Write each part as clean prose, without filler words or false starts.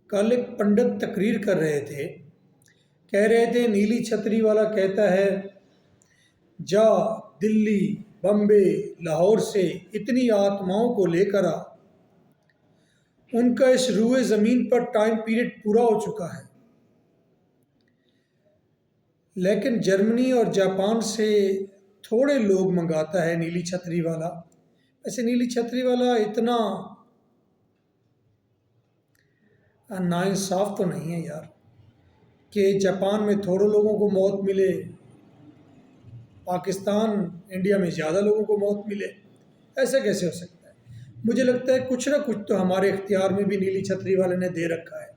कल एक पंडित तकरीर कर रहे थे, कह रहे थे नीली छतरी वाला कहता है जा दिल्ली, बम्बे, लाहौर से इतनी आत्माओं को लेकर आ। उनका इस रूए ज़मीन पर टाइम पीरियड पूरा हो चुका है, लेकिन जर्मनी और जापान से थोड़े लोग मंगाता है नीली छतरी वाला। ऐसे नीली छतरी वाला इतना नाइंसाफ़ तो नहीं है यार कि जापान में थोड़े लोगों को मौत मिले, पाकिस्तान इंडिया में ज़्यादा लोगों को मौत मिले। ऐसा कैसे हो सकता है? मुझे लगता है कुछ ना कुछ तो हमारे इख्तियार में भी नीली छतरी वाले ने दे रखा है।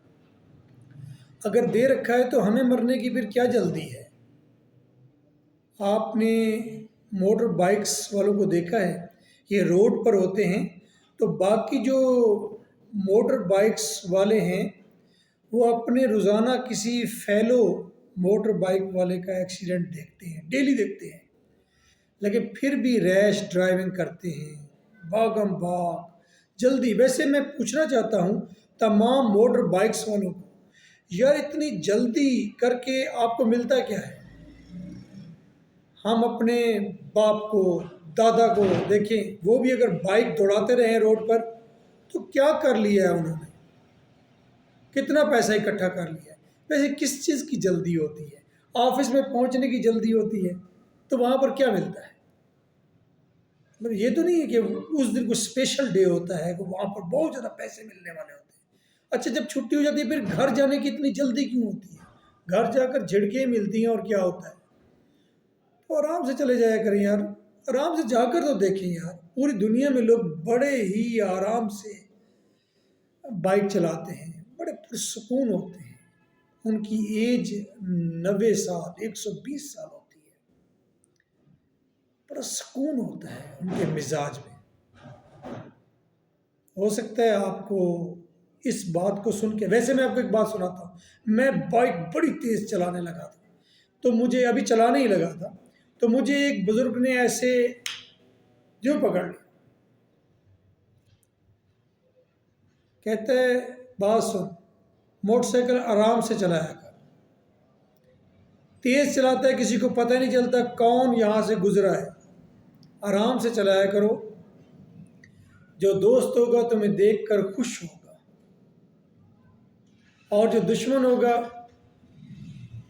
अगर दे रखा है तो हमें मरने की फिर क्या जल्दी है? आपने मोटर बाइक्स वालों को देखा है, ये रोड पर होते हैं तो बाकी जो मोटर बाइक्स वाले हैं वो अपने रोज़ाना किसी फेलो मोटर बाइक वाले का एक्सीडेंट देखते हैं, डेली देखते हैं, लेकिन फिर भी रैश ड्राइविंग करते हैं, भागम भाग, जल्दी। वैसे मैं पूछना चाहता हूँ तमाम मोटर बाइक्स वालों को, यार इतनी जल्दी करके आपको मिलता क्या है? हम अपने बाप को, दादा को देखें, वो भी अगर बाइक दौड़ाते रहे रोड पर तो क्या कर लिया है उन्होंने, कितना पैसा इकट्ठा कर लिया है। वैसे किस चीज़ की जल्दी होती है? ऑफिस में पहुंचने की जल्दी होती है, तो वहाँ पर क्या मिलता है? मतलब ये तो नहीं है कि उस दिन कुछ स्पेशल डे होता है कि वहाँ पर बहुत ज़्यादा पैसे मिलने वाले होते हैं। अच्छा, जब छुट्टी हो जाती है फिर घर जाने की इतनी जल्दी क्यों होती है? घर जाकर झिड़कें मिलती हैं और क्या होता है? तो आराम से चले जाया करें यार, आराम से जाकर तो देखें यार। पूरी दुनिया में लोग बड़े ही आराम से बाइक चलाते हैं, बड़े पुरसुकून होते हैं। उनकी एज 90 साल, 120 साल होती है। बड़ा सुकून होता है उनके मिजाज में। हो सकता है आपको इस बात को सुन के, वैसे मैं आपको एक बात सुनाता हूँ। मैं बाइक बड़ी तेज़ चलाने लगा था, तो मुझे अभी चलाने ही लगा था, तो मुझे एक बुज़ुर्ग ने ऐसे जो पकड़ लिया, कहते है बात सुन, मोटरसाइकिल आराम से चलाया कर, तेज़ चलाता है किसी को पता ही नहीं चलता कौन यहाँ से गुजरा है। आराम से चलाया करो, जो दोस्त होगा तुम्हें देखकर खुश होगा, और जो दुश्मन होगा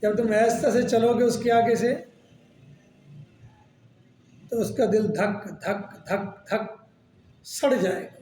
जब तुम ऐसा से चलोगे उसके आगे से तो उसका दिल धक धक धक धक सड़ जाएगा।